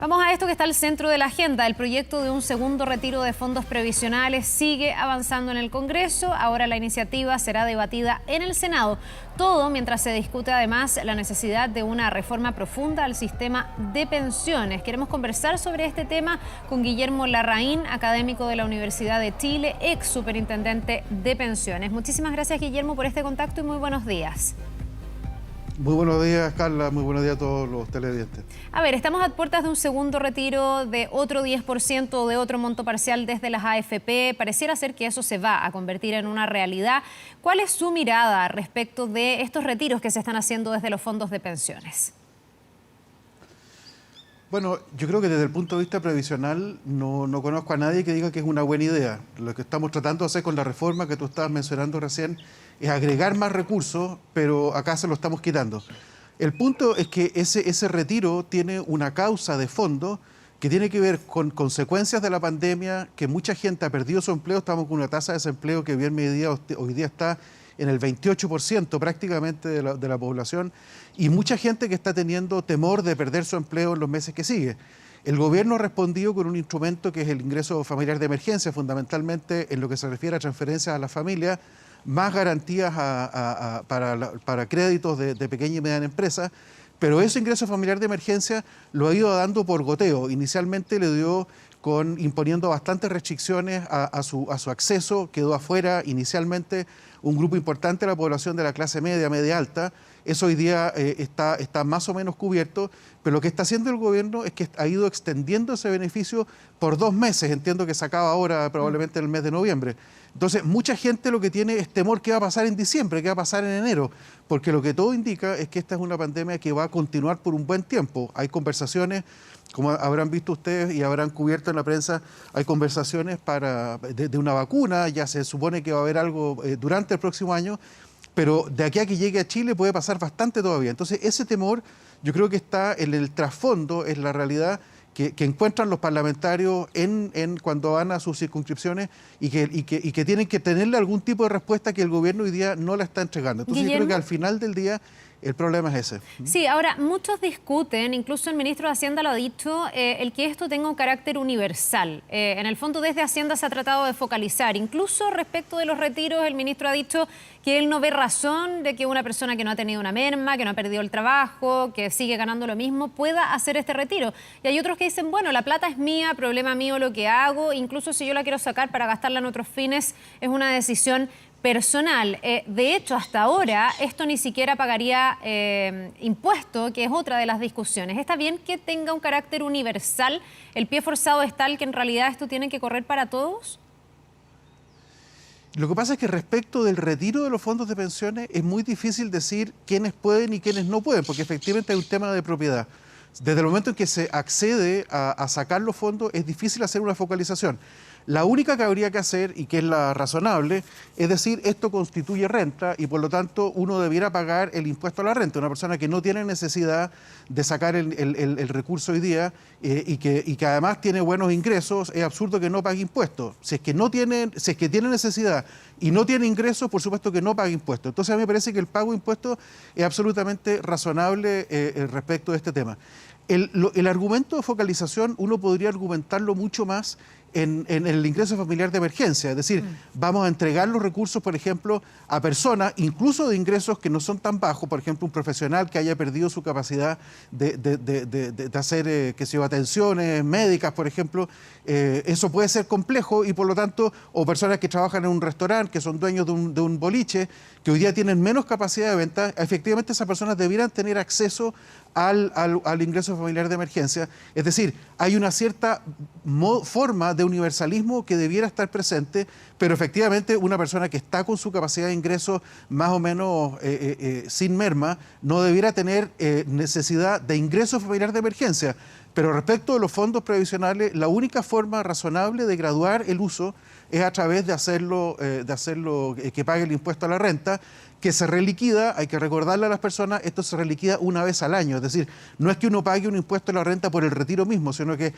Vamos a esto que está al centro de la agenda. El proyecto de un segundo retiro de fondos previsionales sigue avanzando en el Congreso. Ahora la iniciativa será debatida en el Senado. Todo mientras se discute además la necesidad de una reforma profunda al sistema de pensiones. Queremos conversar sobre este tema con Guillermo Larraín, académico de la Universidad de Chile, ex superintendente de pensiones. Muchísimas gracias, Guillermo, por este contacto y muy buenos días. Muy buenos días, Carla. Muy buenos días a todos los televidentes. A ver, estamos a puertas de un segundo retiro de otro 10% de otro monto parcial desde las AFP. Pareciera ser que eso se va a convertir en una realidad. ¿Cuál es su mirada respecto de estos retiros que se están haciendo desde los fondos de pensiones? Bueno, yo creo que desde el punto de vista previsional no conozco a nadie que diga que es una buena idea. Lo que estamos tratando de hacer con la reforma que tú estabas mencionando recién es agregar más recursos, pero acá se lo estamos quitando. El punto es que ese retiro tiene una causa de fondo que tiene que ver con consecuencias de la pandemia, que mucha gente ha perdido su empleo. Estamos con una tasa de desempleo que bien medida hoy día está en el 28% prácticamente de la población, y mucha gente que está teniendo temor de perder su empleo en los meses que siguen. El gobierno ha respondido con un instrumento que es el ingreso familiar de emergencia, fundamentalmente en lo que se refiere a transferencias a las familias, más garantías para créditos de pequeña y mediana empresa, pero ese ingreso familiar de emergencia lo ha ido dando por goteo. Inicialmente le dio imponiendo bastantes restricciones a su acceso, quedó afuera inicialmente un grupo importante de la población de la clase media, media alta. Eso hoy día está más o menos cubierto, pero lo que está haciendo el gobierno es que ha ido extendiendo ese beneficio por 2 meses. Entiendo que se acaba ahora probablemente en el mes de noviembre. Entonces, mucha gente lo que tiene es temor qué va a pasar en diciembre, qué va a pasar en enero, porque lo que todo indica es que esta es una pandemia que va a continuar por un buen tiempo. Hay conversaciones, como habrán visto ustedes y habrán cubierto en la prensa, hay conversaciones de una vacuna. Ya se supone que va a haber algo durante el próximo año, pero de aquí a que llegue a Chile puede pasar bastante todavía. Entonces, ese temor yo creo que está en el trasfondo, es la realidad que encuentran los parlamentarios cuando van a sus circunscripciones y que tienen que tenerle algún tipo de respuesta que el gobierno hoy día no la está entregando. Entonces, Guillermo, yo creo que al final del día el problema es ese. Sí, ahora muchos discuten, incluso el ministro de Hacienda lo ha dicho, el que esto tenga un carácter universal. En el fondo, desde Hacienda se ha tratado de focalizar. Incluso respecto de los retiros, el ministro ha dicho que él no ve razón de que una persona que no ha tenido una merma, que no ha perdido el trabajo, que sigue ganando lo mismo, pueda hacer este retiro. Y hay otros que dicen, bueno, la plata es mía, problema mío lo que hago, incluso si yo la quiero sacar para gastarla en otros fines, es una decisión personal. De hecho, hasta ahora esto ni siquiera pagaría impuesto, que es otra de las discusiones. ¿Está bien que tenga un carácter universal? ¿El pie forzado es tal que en realidad esto tiene que correr para todos? Lo que pasa es que respecto del retiro de los fondos de pensiones es muy difícil decir quiénes pueden y quiénes no pueden, porque efectivamente hay un tema de propiedad. Desde el momento en que se accede a sacar los fondos es difícil hacer una focalización. La única que habría que hacer, y que es la razonable, es decir, esto constituye renta y por lo tanto uno debiera pagar el impuesto a la renta. Una persona que no tiene necesidad de sacar el recurso hoy día y que además tiene buenos ingresos, es absurdo que no pague impuestos. Si es que tiene necesidad y no tiene ingresos, por supuesto que no pague impuestos. Entonces a mí me parece que el pago de impuestos es absolutamente razonable respecto de este tema. El argumento de focalización uno podría argumentarlo mucho más en el ingreso familiar de emergencia, es decir, vamos a entregar los recursos, por ejemplo, a personas, incluso de ingresos que no son tan bajos, por ejemplo, un profesional que haya perdido su capacidad de hacer, atenciones médicas, por ejemplo, eso puede ser complejo y por lo tanto, o personas que trabajan en un restaurante, que son dueños de un boliche, que hoy día tienen menos capacidad de venta, efectivamente esas personas debieran tener acceso al ingreso familiar de emergencia. Es decir, hay una cierta forma de universalismo que debiera estar presente, pero efectivamente una persona que está con su capacidad de ingreso más o menos sin merma no debiera tener necesidad de ingreso familiar de emergencia. Pero respecto de los fondos previsionales, la única forma razonable de graduar el uso es a través de hacerlo que pague el impuesto a la renta, que se reliquida. Hay que recordarle a las personas, esto se reliquida una vez al año. Es decir, no es que uno pague un impuesto a la renta por el retiro mismo, sino que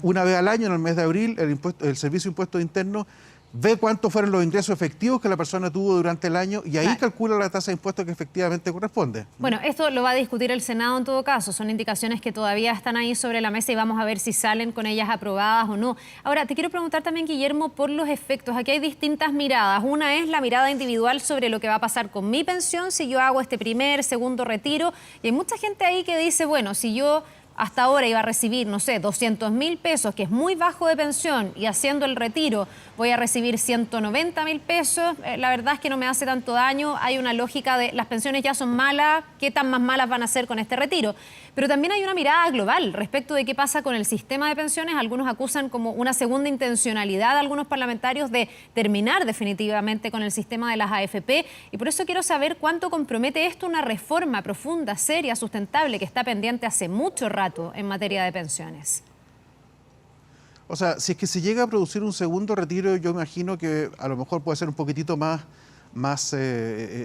una vez al año, en el mes de abril, el Servicio de Impuestos Internos ve cuántos fueron los ingresos efectivos que la persona tuvo durante el año y ahí calcula la tasa de impuestos que efectivamente corresponde. Bueno, esto lo va a discutir el Senado en todo caso. Son indicaciones que todavía están ahí sobre la mesa y vamos a ver si salen con ellas aprobadas o no. Ahora, te quiero preguntar también, Guillermo, por los efectos. Aquí hay distintas miradas. Una es la mirada individual sobre lo que va a pasar con mi pensión si yo hago este primer, segundo retiro. Y hay mucha gente ahí que dice, bueno, si yo hasta ahora iba a recibir, no sé, 200.000 pesos, que es muy bajo de pensión, y haciendo el retiro voy a recibir 190.000 pesos, la verdad es que no me hace tanto daño. Hay una lógica de las pensiones ya son malas, ¿qué tan más malas van a ser con este retiro? Pero también hay una mirada global respecto de qué pasa con el sistema de pensiones. Algunos acusan como una segunda intencionalidad a algunos parlamentarios de terminar definitivamente con el sistema de las AFP, y por eso quiero saber cuánto compromete esto una reforma profunda, seria, sustentable, que está pendiente hace mucho rato en materia de pensiones. O sea, si es que se llega a producir un segundo retiro, yo imagino que a lo mejor puede ser un poquitito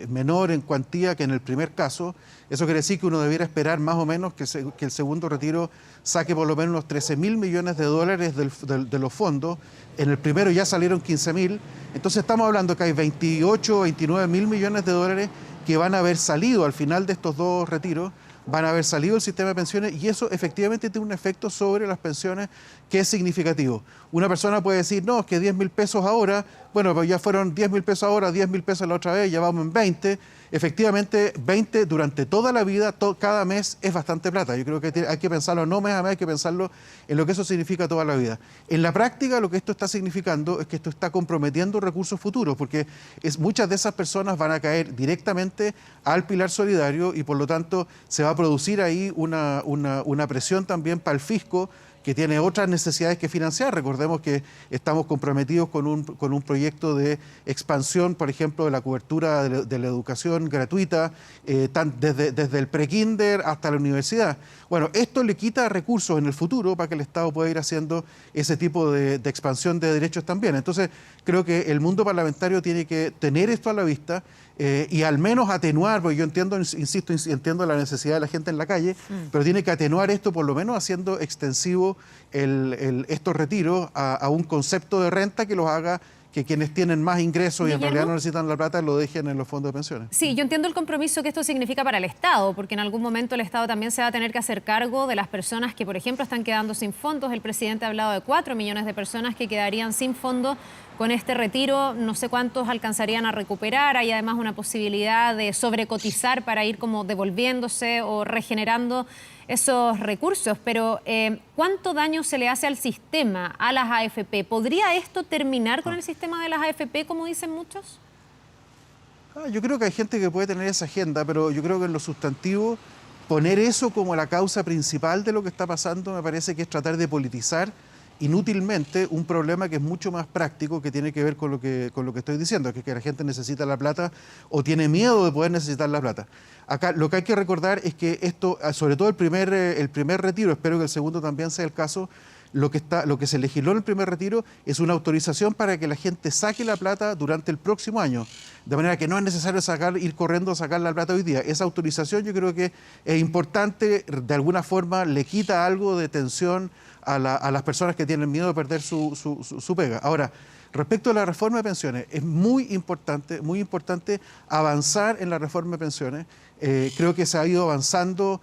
menor en cuantía que en el primer caso. Eso quiere decir que uno debiera esperar más o menos que el segundo retiro saque por lo menos unos 13.000 millones de dólares de los fondos. En el primero ya salieron 15.000. Entonces estamos hablando que hay 28 o 29 mil millones de dólares que van a haber salido al final de estos dos retiros, van a haber salido del sistema de pensiones, y eso efectivamente tiene un efecto sobre las pensiones que es significativo. Una persona puede decir, no, es que 10.000 pesos ahora, bueno, pues ya fueron 10.000 pesos ahora, 10.000 pesos la otra vez, ya vamos en 20. Efectivamente, 20 durante toda la vida, cada mes es bastante plata. Yo creo que hay que pensarlo no mes a mes, hay que pensarlo en lo que eso significa toda la vida. En la práctica, lo que esto está significando es que esto está comprometiendo recursos futuros, porque muchas de esas personas van a caer directamente al pilar solidario y por lo tanto se va a producir ahí una presión también para el fisco, que tiene otras necesidades que financiar. Recordemos que estamos comprometidos con un proyecto de expansión, por ejemplo, de la cobertura de la educación gratuita, desde el prekinder hasta la universidad. Bueno, esto le quita recursos en el futuro para que el Estado pueda ir haciendo ese tipo de expansión de derechos también. Entonces, creo que el mundo parlamentario tiene que tener esto a la vista y al menos atenuar, porque yo entiendo, insisto, entiendo la necesidad de la gente en la calle, pero tiene que atenuar esto por lo menos haciendo extensivo estos retiros a un concepto de renta que los haga que quienes tienen más ingresos y en realidad no necesitan la plata lo dejen en los fondos de pensiones. Sí, yo entiendo el compromiso que esto significa para el Estado, porque en algún momento el Estado también se va a tener que hacer cargo de las personas que, por ejemplo, están quedando sin fondos. El presidente ha hablado de 4 millones de personas que quedarían sin fondos con este retiro. No sé cuántos alcanzarían a recuperar. Hay además una posibilidad de sobrecotizar para ir como devolviéndose o regenerando esos recursos, pero ¿cuánto daño se le hace al sistema, a las AFP? ¿Podría esto terminar con el sistema de las AFP, como dicen muchos? Yo creo que hay gente que puede tener esa agenda, pero yo creo que en lo sustantivo, poner eso como la causa principal de lo que está pasando me parece que es tratar de politizar inútilmente un problema que es mucho más práctico, que tiene que ver con lo que estoy diciendo, que la gente necesita la plata o tiene miedo de poder necesitar la plata. Acá lo que hay que recordar es que esto, sobre todo el primer retiro, espero que el segundo también sea el caso, lo que se legisló en el primer retiro es una autorización para que la gente saque la plata durante el próximo año, de manera que no es necesario ir corriendo a sacar la plata hoy día. Esa autorización yo creo que es importante, de alguna forma le quita algo de tensión a las personas que tienen miedo de perder su pega. Ahora, respecto a la reforma de pensiones, es muy importante avanzar en la reforma de pensiones. Creo que se ha ido avanzando,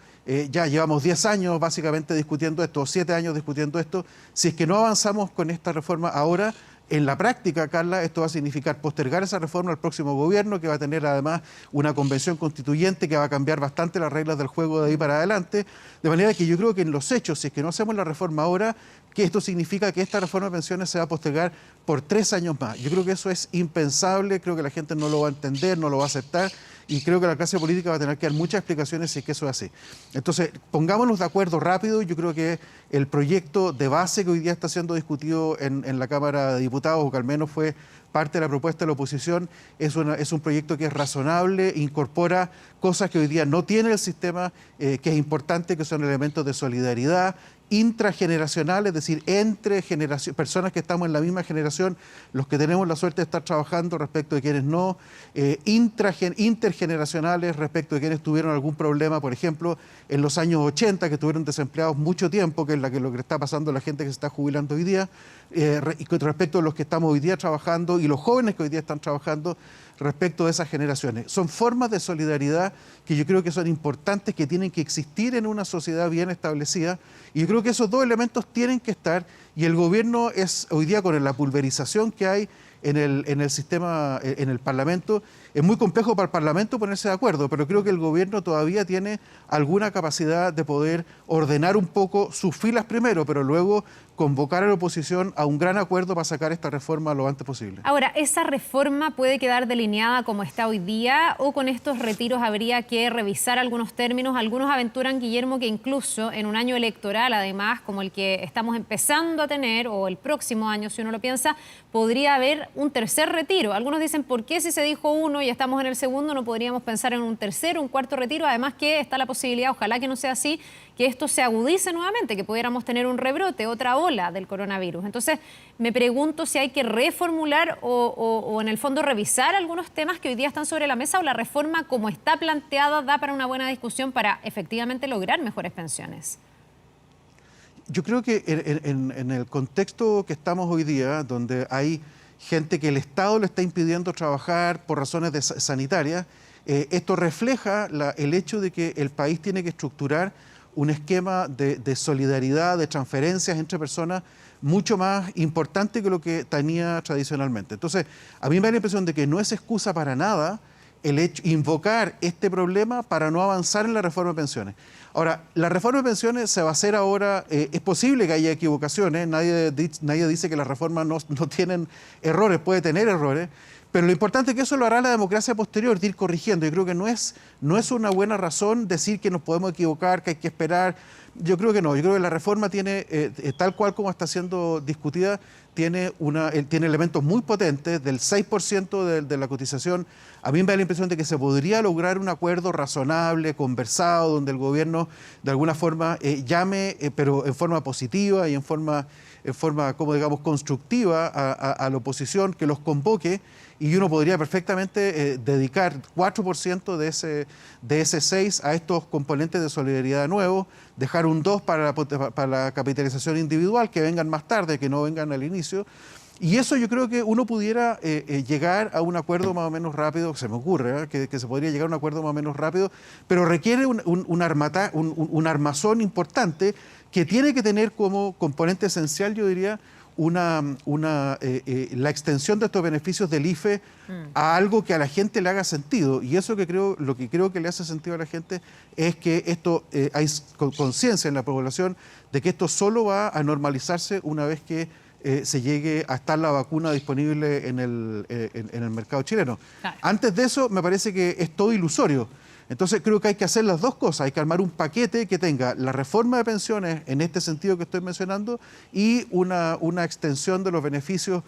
ya llevamos 10 años básicamente discutiendo esto, 7 años discutiendo esto. Si es que no avanzamos con esta reforma ahora, en la práctica, Carla, esto va a significar postergar esa reforma al próximo gobierno, que va a tener además una convención constituyente que va a cambiar bastante las reglas del juego de ahí para adelante. De manera que yo creo que en los hechos, si es que no hacemos la reforma ahora, que esto significa que esta reforma de pensiones se va a postergar por 3 años más. Yo creo que eso es impensable, creo que la gente no lo va a entender, no lo va a aceptar, y creo que la clase política va a tener que dar muchas explicaciones si es que eso es así. Entonces, pongámonos de acuerdo rápido. Yo creo que el proyecto de base que hoy día está siendo discutido en la Cámara de Diputados, o que al menos fue parte de la propuesta de la oposición, es un proyecto que es razonable, incorpora cosas que hoy día no tiene el sistema, que es importante, que son elementos de solidaridad, intrageneracional, es decir, entre personas que estamos en la misma generación, los que tenemos la suerte de estar trabajando respecto de quienes no, intergeneracionales respecto de quienes tuvieron algún problema, por ejemplo, en los años 80, que estuvieron desempleados mucho tiempo, que es lo que está pasando a la gente que se está jubilando hoy día, y con respecto a los que estamos hoy día trabajando y los jóvenes que hoy día están trabajando respecto de esas generaciones. Son formas de solidaridad que yo creo que son importantes, que tienen que existir en una sociedad bien establecida, y yo creo que esos dos elementos tienen que estar, y el gobierno es hoy día, con la pulverización que hay en el sistema, en el Parlamento, es muy complejo para el Parlamento ponerse de acuerdo, pero creo que el gobierno todavía tiene alguna capacidad de poder ordenar un poco sus filas primero, pero luego convocar a la oposición a un gran acuerdo para sacar esta reforma lo antes posible. Ahora, ¿esa reforma puede quedar delineada como está hoy día o con estos retiros habría que revisar algunos términos? Algunos aventuran, Guillermo, que incluso en un año electoral, además, como el que estamos empezando a tener, o el próximo año, si uno lo piensa, podría haber un tercer retiro. Algunos dicen, ¿por qué si se dijo uno y estamos en el segundo no podríamos pensar en un tercero, un cuarto retiro? Además que está la posibilidad, ojalá que no sea así, que esto se agudice nuevamente, que pudiéramos tener un rebrote, otra ola del coronavirus. Entonces, me pregunto si hay que reformular o en el fondo revisar algunos temas que hoy día están sobre la mesa, o la reforma como está planteada da para una buena discusión para efectivamente lograr mejores pensiones. Yo creo que en el contexto que estamos hoy día, donde hay gente que el Estado le está impidiendo trabajar por razones sanitarias, esto refleja el hecho de que el país tiene que estructurar un esquema de solidaridad, de transferencias entre personas mucho más importante que lo que tenía tradicionalmente. Entonces, a mí me da la impresión de que no es excusa para nada el hecho invocar este problema para no avanzar en la reforma de pensiones. Ahora, la reforma de pensiones se va a hacer ahora, es posible que haya equivocaciones, nadie dice que las reformas no tienen errores, puede tener errores, pero lo importante es que eso lo hará la democracia posterior, de ir corrigiendo. Yo creo que no es una buena razón decir que nos podemos equivocar, que hay que esperar. Yo creo que no, yo creo que la reforma tiene, tal cual como está siendo discutida, tiene elementos muy potentes, del 6% de la cotización. A mí me da la impresión de que se podría lograr un acuerdo razonable, conversado, donde el gobierno de alguna forma llame, pero en forma positiva y en forma como digamos constructiva a la oposición, que los convoque, y uno podría perfectamente dedicar 4% de ese 6% a estos componentes de solidaridad nuevos, dejar un 2% para la capitalización individual, que vengan más tarde, que no vengan al inicio. Y eso yo creo que uno pudiera llegar a un acuerdo más o menos rápido, se me ocurre, que se podría llegar a un acuerdo más o menos rápido, pero requiere un armazón importante que tiene que tener como componente esencial, yo diría, la extensión de estos beneficios del IFE a algo que a la gente le haga sentido. Y eso lo que creo que le hace sentido a la gente es que esto hay conciencia en la población de que esto solo va a normalizarse una vez que se llegue a estar la vacuna disponible en el mercado chileno. Claro. Antes de eso, me parece que es todo ilusorio. Entonces, creo que hay que hacer las dos cosas. Hay que armar un paquete que tenga la reforma de pensiones en este sentido que estoy mencionando y una extensión de los beneficios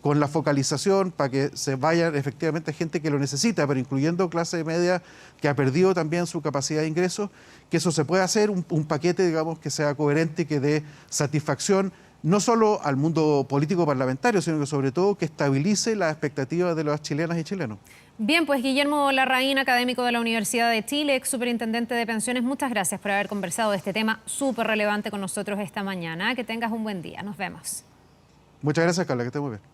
con la focalización para que se vayan efectivamente gente que lo necesita, pero incluyendo clase media que ha perdido también su capacidad de ingresos, que eso se pueda hacer, un paquete, digamos, que sea coherente y que dé satisfacción no solo al mundo político parlamentario, sino que sobre todo que estabilice las expectativas de las chilenas y chilenos. Bien, pues Guillermo Larraín, académico de la Universidad de Chile, ex superintendente de pensiones, muchas gracias por haber conversado de este tema súper relevante con nosotros esta mañana. Que tengas un buen día. Nos vemos. Muchas gracias, Carla, que estés muy bien.